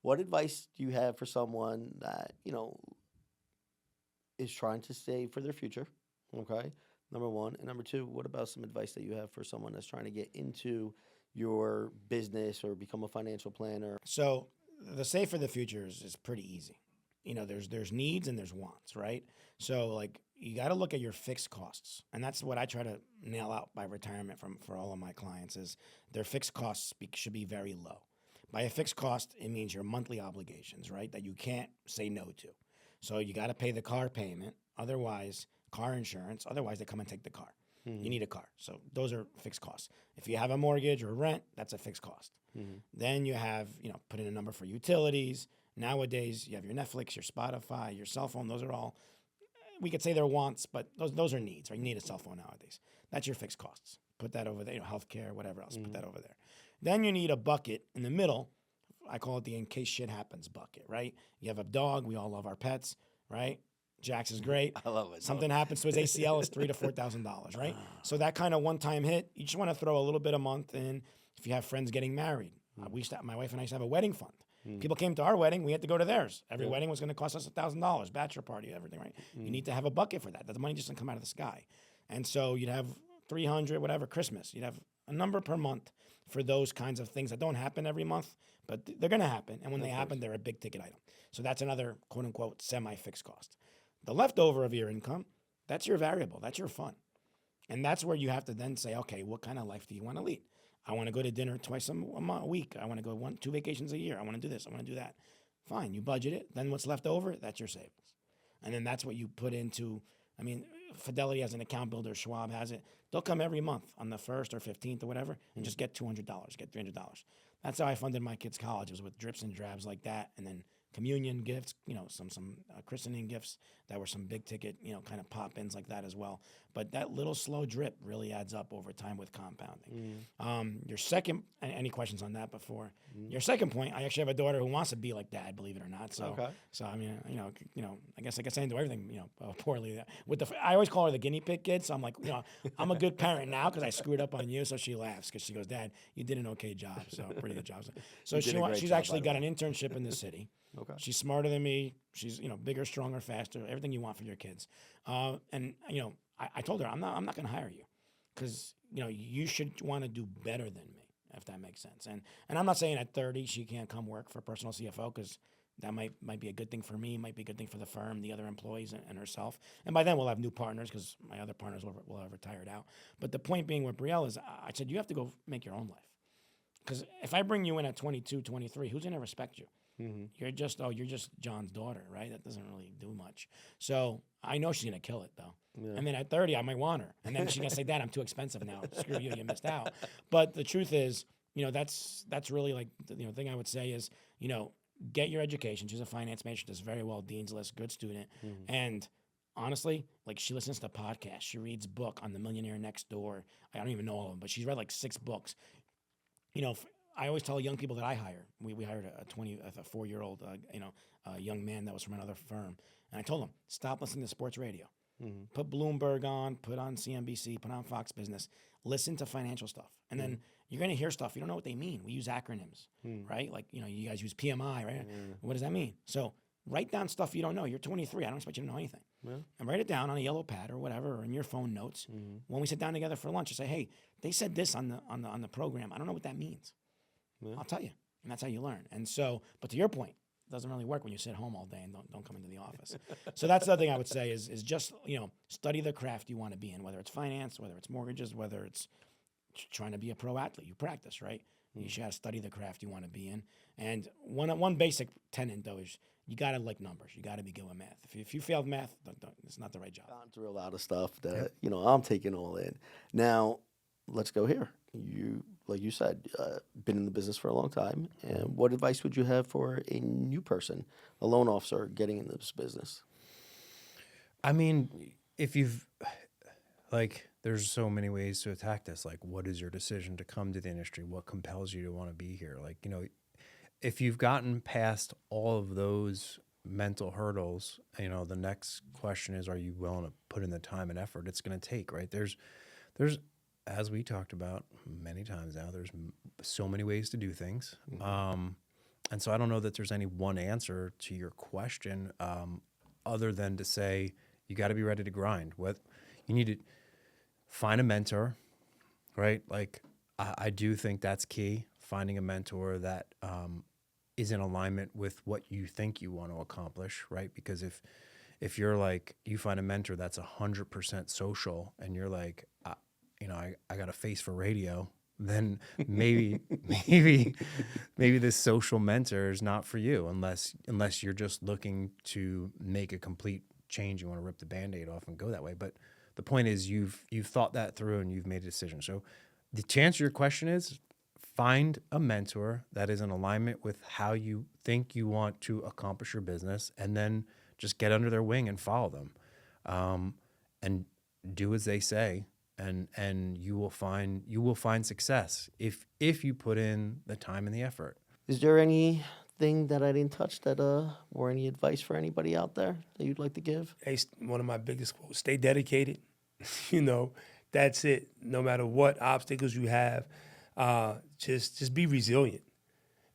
What advice do you have for someone that, is trying to save for their future? Okay. Number one. And number two, what about some advice that you have for someone that's trying to get into your business or become a financial planner? So the save for the future is pretty easy. There's needs and there's wants, right? So like you got to look at your fixed costs, and that's what I try to nail out by retirement from for all of my clients is their fixed costs should be very low. By a fixed cost, it means your monthly obligations, right? That you can't say no to. So you got to pay the car payment, otherwise car insurance, otherwise they come and take the car. You Mm-hmm. need a car. So those are fixed costs. If you have a mortgage or rent, that's a fixed cost. Mm-hmm. Then you have, put in a number for utilities. Nowadays, you have your Netflix, your Spotify, your cell phone. Those are all, we could say they're wants, but those are needs, right? You need a cell phone nowadays. That's your fixed costs. Put that over there, healthcare, whatever else, put Mm-hmm. that over there. Then you need a bucket in the middle. I call it the in case shit happens bucket, right? You have a dog. We all love our pets, right? Jax is great. I love it. Something happens to his ACL, is $3,000 to $4,000, right? So that kind of one-time hit, you just want to throw a little bit a month in. If you have friends getting married, my wife and I used to have a wedding fund. Mm. People came to our wedding, we had to go to theirs. Every wedding was going to cost us $1,000, bachelor party, everything, right? You need to have a bucket for that. The money just doesn't come out of the sky. And so you'd have 300, whatever, Christmas. You'd have a number per month for those kinds of things that don't happen every month, but they're going to happen. And when they happen, they're a big ticket item. So that's another quote unquote semi-fixed cost. The leftover of your income, that's your variable, that's your fun. And that's where you have to then say, okay, what kind of life do you want to lead? I want to go to dinner twice a week. I want to go 2 vacations a year. I want to do this. I want to do that. Fine, you budget it. Then what's left over, that's your savings. And then that's what you put into, I mean, Fidelity has an account builder, Schwab has it. They'll come every month on the 1st or 15th or whatever and just get $200, get $300. That's how I funded my kids' college. It was with drips and drabs like that. And then communion gifts, some christening gifts that were some big ticket, kind of pop-ins like that as well. But that little slow drip really adds up over time with compounding. Your second, any questions on that before? Your second point, I actually have a daughter who wants to be like dad, believe it or not. So, Okay. so I mean, I guess I can do everything, poorly. I always call her the guinea pig kid. So I'm like, I'm a good parent now because I screwed up on you. So she laughs because she goes, Dad, you did an okay job. So pretty good job. So You did a great she's job, actually by the got an internship in the city. Okay. She's smarter than me. She's bigger, stronger, faster. Everything you want for your kids. And I told her I'm not going to hire you because you should want to do better than me, if that makes sense. And I'm not saying at 30 she can't come work for personal CFO because that might be a good thing for me, might be a good thing for the firm, the other employees, and herself. And by then we'll have new partners because my other partners will have retired out. But the point being with Brielle is I said you have to go make your own life. Because if I bring you in at 22, 23, who's going to respect you? Mm-hmm. You're just John's daughter, right? That doesn't really do much. So I know she's gonna kill it though. Yeah. And then at 30, I might want her. And then she's gonna say, Dad, I'm too expensive now. Screw you, you missed out. But the truth is, that's really like the thing I would say is, get your education. She's a finance major, does very well, Dean's List, good student. Mm-hmm. And honestly, like she listens to podcasts, she reads book on the Millionaire Next Door. I don't even know all of them, but she's read like 6 books. I always tell young people that I hire. We hired a 4-year-old, young man that was from another firm, and I told him stop listening to sports radio. Mm-hmm. Put Bloomberg on, put on CNBC, put on Fox Business. Listen to financial stuff, and then you're going to hear stuff you don't know what they mean. We use acronyms, right? Like you guys use PMI, right? What does that mean? So write down stuff you don't know. You're 23. I don't expect you to know anything. Yeah. And write it down on a yellow pad or whatever, or in your phone notes. When we sit down together for lunch, you say, "Hey, they said this on the program. I don't know what that means." Yeah. I'll tell you. And that's how you learn. And so, but to your point, it doesn't really work when you sit home all day and don't come into the office. So that's the other thing I would say is just, study the craft you want to be in, whether it's finance, whether it's mortgages, whether it's trying to be a pro athlete. You practice, right? You should have to study the craft you want to be in. And one basic tenet, though, is you got to like numbers. You got to be good with math. If you failed math, it's not the right job. Gone through a lot of stuff that, I'm taking all in. Now, let's go here. You, like you said, been in the business for a long time. And what advice would you have for a new person, a loan officer getting into this business? I mean, if you've, there's so many ways to attack this. Like, what is your decision to come to the industry? What compels you to want to be here? If you've gotten past all of those mental hurdles, the next question is, are you willing to put in the time and effort it's going to take, right? There's, as we talked about many times now, there's so many ways to do things. And so I don't know that there's any one answer to your question, other than to say you got to be ready to grind. What you need to find a mentor, right? Like I do think that's key. Finding a mentor that is in alignment with what you think you want to accomplish, right? Because if you're like you find a mentor that's 100% social, and you're like, I got a face for radio, then maybe this social mentor is not for you, unless you're just looking to make a complete change. You want to rip the Band-Aid off and go that way. But the point is you've thought that through and you've made a decision. So to answer your question is find a mentor that is in alignment with how you think you want to accomplish your business, and then just get under their wing and follow them, and do as they say, and you will find success if you put in the time and the effort. Is there anything that I didn't touch that or any advice for anybody out there that you'd like to give? Hey, one of my biggest quotes: stay dedicated. That's it. No matter what obstacles you have, just be resilient.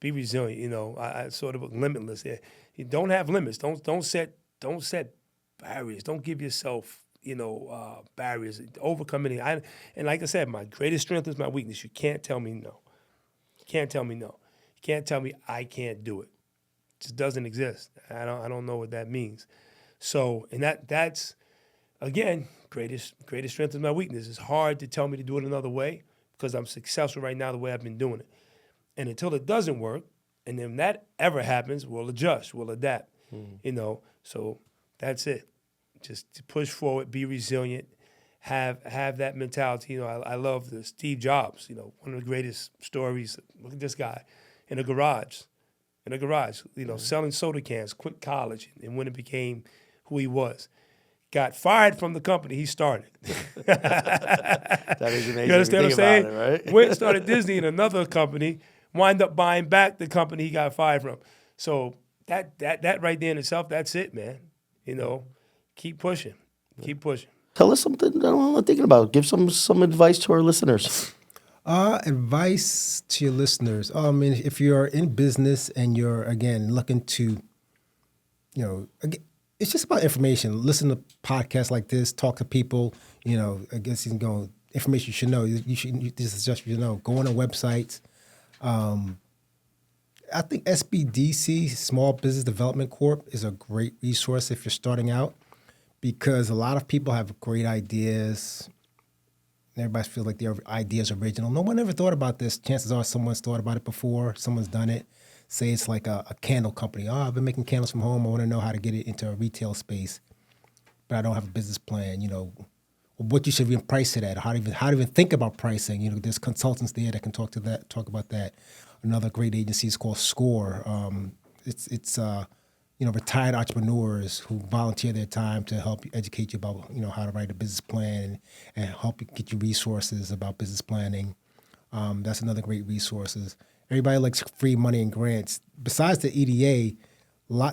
Be resilient. I sort of limitless here. You don't have limits. Don't set barriers. Don't give yourself barriers. Overcome any. And like I said, my greatest strength is my weakness. You can't tell me no. You can't tell me no. You can't tell me I can't do it. It just doesn't exist. I don't know what that means. So, and that's again, greatest strength is my weakness. It's hard to tell me to do it another way because I'm successful right now the way I've been doing it. And until it doesn't work, and then that ever happens, we'll adjust, we'll adapt. So that's it. Just to push forward, be resilient, have that mentality. I love the Steve Jobs. One of the greatest stories. Look at this guy in a garage, selling soda cans, quit college, and when it became who he was, got fired from the company he started. That is amazing. You understand what I'm saying? It, right? Went and started Disney in another company, wind up buying back the company he got fired from. So that right there in itself, that's it, man. Keep pushing. Keep pushing. Tell us something that I'm not thinking about. Give some advice to our listeners. Advice to your listeners. I mean, if you're in business and you're, again, looking to, again, it's just about information. Listen to podcasts like this, talk to people, I guess information you should know. This is just, go on websites. I think SBDC, Small Business Development Corp, is a great resource if you're starting out, because a lot of people have great ideas. Everybody feels like their idea's original. No one ever thought about this. Chances are someone's thought about it before. Someone's done it. Say it's like a candle company. Oh, I've been making candles from home. I want to know how to get it into a retail space, but I don't have a business plan. What you should even price it at. How to even think about pricing. There's consultants there that can talk about that. Another great agency is called SCORE. It's retired entrepreneurs who volunteer their time to help you educate you about how to write a business plan and help you get you resources about business planning. That's another great resources. Everybody likes free money and grants. Besides the EDA,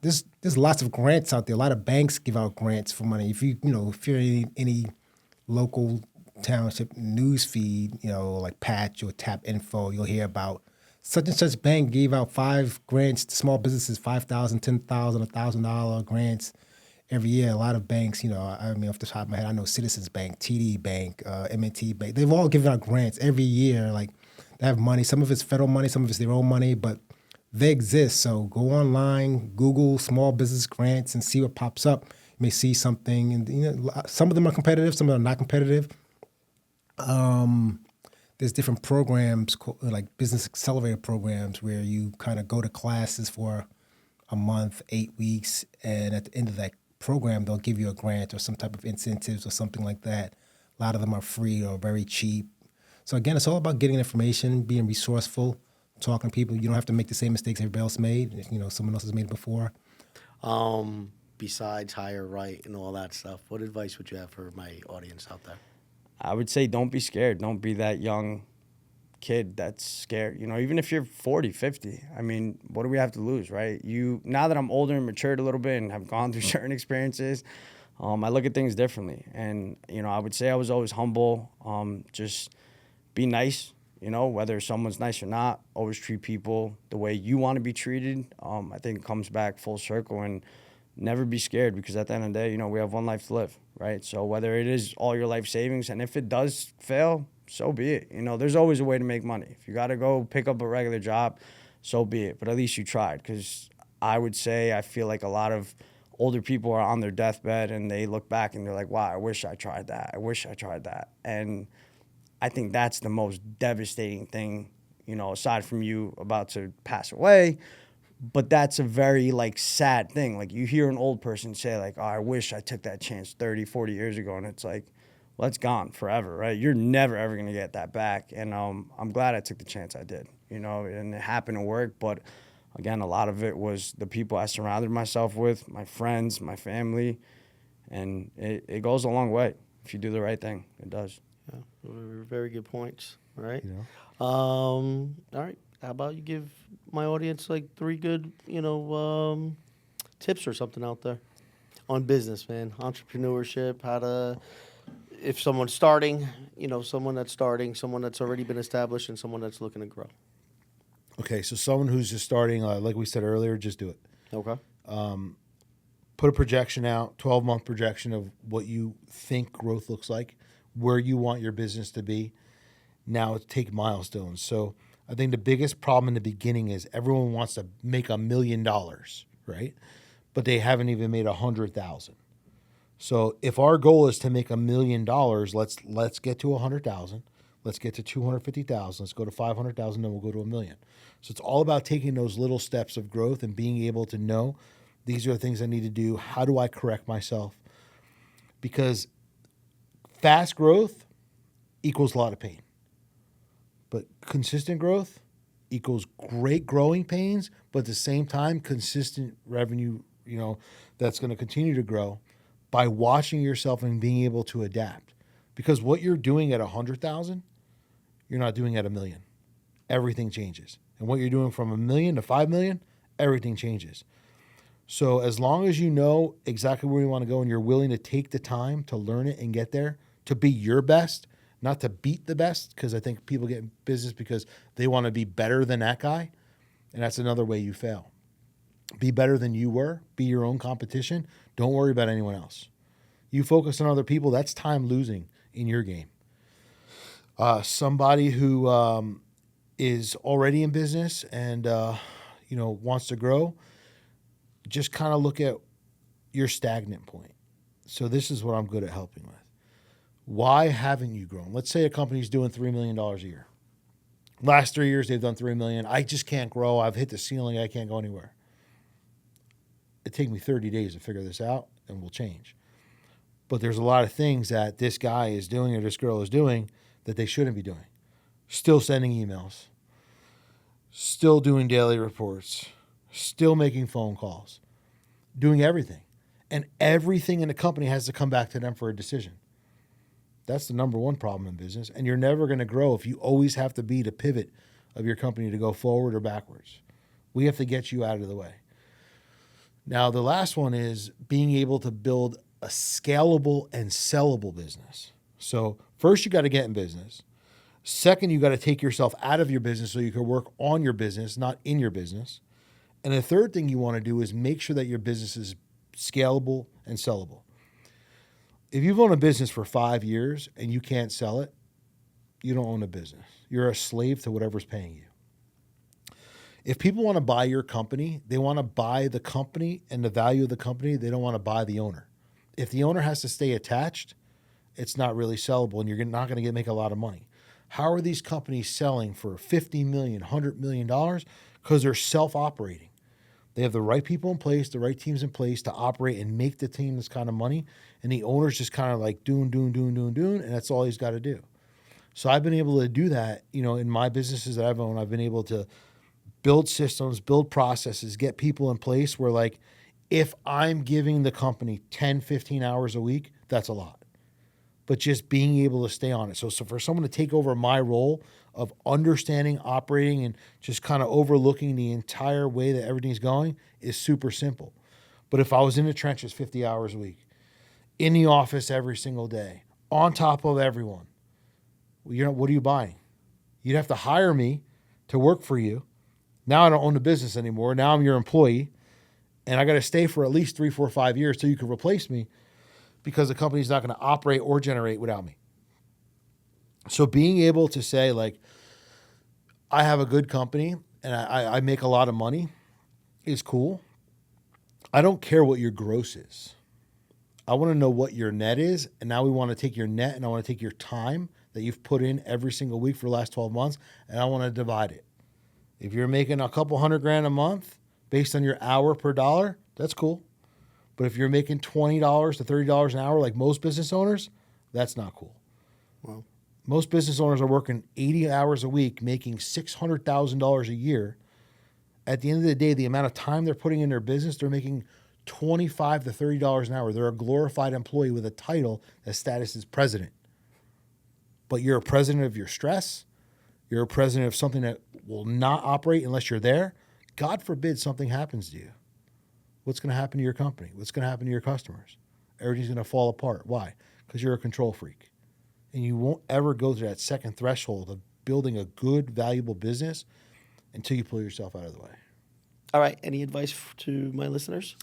there's lots of grants out there. A lot of banks give out grants for money. If you're in any local township news feed, like Patch or Tap Info, you'll hear about such and such bank gave out 5 grants to small businesses, $5,000, $10,000, $1,000 grants every year. A lot of banks, off the top of my head, I know Citizens Bank, TD Bank, M&T Bank. They've all given out grants every year. Like, they have money. Some of it's federal money, some of it's their own money, but they exist. So go online, Google small business grants, and see what pops up. You may see something, and some of them are competitive, some of them are not competitive. There's different programs like business accelerator programs where you kind of go to classes for a month, 8 weeks, and at the end of that program, they'll give you a grant or some type of incentives or something like that. A lot of them are free or very cheap. So again, it's all about getting information, being resourceful, talking to people. You don't have to make the same mistakes everybody else made. Someone else has made it before. Besides hire right and all that stuff, what advice would you have for my audience out there? I would say don't be scared. Don't be that young kid that's scared. Even if you're 40, 50, I mean, what do we have to lose, right? Now that I'm older and matured a little bit and have gone through certain experiences, I look at things differently. And, I would say I was always humble. Just be nice. You know, whether someone's nice or not, always treat people the way you want to be treated. I think it comes back full circle, and never be scared, because at the end of the day, you know, we have one life to live, right? So whether it is all your life savings, and if it does fail, so be it. You know, there's always a way to make money. If you got to go pick up a regular job, so be it. But at least you tried, because I would say I feel like a lot of older people are on their deathbed and they look back and they're like, wow, I wish I tried that. I wish I tried that. And I think that's the most devastating thing, you know, aside from you about to pass away. But that's a very, like, sad thing. Like, you hear an old person say, like, oh, I wish I took that chance 30, 40 years ago. And it's like, well, it's gone forever, right? You're never, ever going to get that back. And I'm glad I took the chance I did, you know, and it happened to work. But, again, a lot of it was the people I surrounded myself with, my friends, my family. And it goes a long way. If you do the right thing, it does. Yeah, very good points. All right. You know? All right. How about you give my audience like 3 good, tips or something out there on business, man, entrepreneurship, how to, if someone's starting, someone that's starting, someone that's already been established, and someone that's looking to grow. Okay, so someone who's just starting, like we said earlier, just do it. Okay. Put a projection out, 12-month projection of what you think growth looks like, where you want your business to be. Now take milestones. So I think the biggest problem in the beginning is everyone wants to make $1 million, right? But they haven't even made 100,000. So if our goal is to make $1 million, let's get to 100,000. Let's get to 250,000. Let's go to 500,000. Then we'll go to $1 million. So it's all about taking those little steps of growth and being able to know these are the things I need to do. How do I correct myself? Because fast growth equals a lot of pain. But consistent growth equals great growing pains, but at the same time, consistent revenue, that's going to continue to grow by watching yourself and being able to adapt. Because what you're doing at 100,000, you're not doing at $1 million. Everything changes. And what you're doing from $1 million to 5 million, everything changes. So as long as you know exactly where you want to go and you're willing to take the time to learn it and get there, to be your best, not to beat the best, because I think people get in business because they want to be better than that guy, and that's another way you fail. Be better than you were. Be your own competition. Don't worry about anyone else. You focus on other people, that's time losing in your game. Somebody who is already in business and wants to grow, just kind of look at your stagnant point. So this is what I'm good at helping with. Why haven't you grown? Let's say a company's doing $3 million a year. Last 3 years, they've done $3 million. I just can't grow. I've hit the ceiling. I can't go anywhere. It'd take me 30 days to figure this out, and we'll change. But there's a lot of things that this guy is doing or this girl is doing that they shouldn't be doing. Still sending emails. Still doing daily reports. Still making phone calls. Doing everything. And everything in the company has to come back to them for a decision. That's the number one problem in business. And you're never going to grow if you always have to be the pivot of your company to go forward or backwards. We have to get you out of the way. Now, the last one is being able to build a scalable and sellable business. So first, you got to get in business. Second, you got to take yourself out of your business so you can work on your business, not in your business. And the third thing you want to do is make sure that your business is scalable and sellable. If you've owned a business for 5 years and you can't sell it, you don't own a business. You're a slave to whatever's paying you. If people want to buy your company, they want to buy the company and the value of the company. They don't want to buy the owner. If the owner has to stay attached, it's not really sellable and you're not going to make a lot of money. How are these companies selling for $50 million, $100 million? Because they're self-operating. They have the right people in place, the right teams in place to operate and make the team this kind of money. And the owner's just kind of like doing, and that's all he's got to do. So I've been able to do that, in my businesses that I've owned. I've been able to build systems, build processes, get people in place where, like, if I'm giving the company 10, 15 hours a week, that's a lot. But just being able to stay on it. So for someone to take over my role of understanding, operating, and just kind of overlooking the entire way that everything's going is super simple. But if I was in the trenches 50 hours a week, in the office every single day, on top of everyone, what are you buying? You'd have to hire me to work for you. Now I don't own the business anymore. Now I'm your employee, and I got to stay for at least 3, 4, 5 years till you can replace me because the company's not going to operate or generate without me. So being able to say, like, I have a good company and I make a lot of money is cool. I don't care what your gross is. I want to know what your net is. And now we want to take your net and I want to take your time that you've put in every single week for the last 12 months and I want to divide it. If you're making a couple $100,000 a month based on your hour per dollar, that's cool. But if you're making $20 to $30 an hour like most business owners, that's not cool. Well, most business owners are working 80 hours a week, making $600,000 a year. At the end of the day, the amount of time they're putting in their business, they're making $25 to $30 an hour. They're a glorified employee with a title that status is president. But you're a president of your stress. You're a president of something that will not operate unless you're there. God forbid something happens to you. What's going to happen to your company? What's going to happen to your customers? Everything's going to fall apart. Why? Because you're a control freak. And you won't ever go through that second threshold of building a good, valuable business until you pull yourself out of the way. all right. Any advice to my listeners?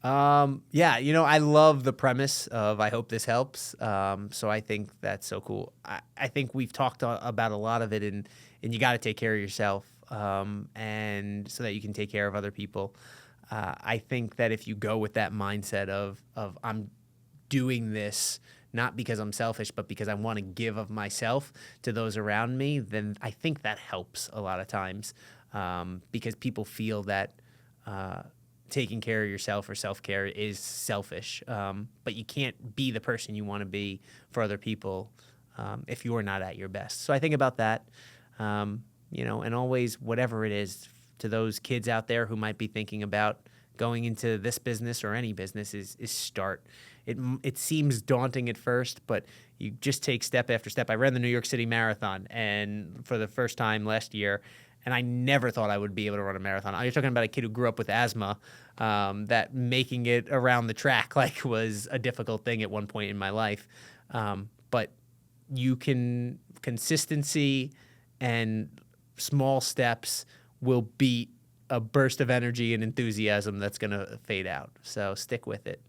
Yeah, I love the premise of I hope this helps. So I think that's so cool. I think we've talked about a lot of it, and you got to take care of yourself, and so that you can take care of other people. I think that if you go with that mindset of I'm doing this not because I'm selfish, but because I want to give of myself to those around me, then I think that helps a lot of times, because people feel that taking care of yourself or self-care is selfish. But you can't be the person you want to be for other people if you're not at your best. So I think about that, and always, whatever it is, to those kids out there who might be thinking about going into this business or any business, is start. It seems daunting at first, but you just take step after step. I ran the New York City Marathon, and for the first time last year, and I never thought I would be able to run a marathon. You're talking about a kid who grew up with asthma, that making it around the track was a difficult thing at one point in my life. But consistency and small steps will beat a burst of energy and enthusiasm that's going to fade out. So stick with it.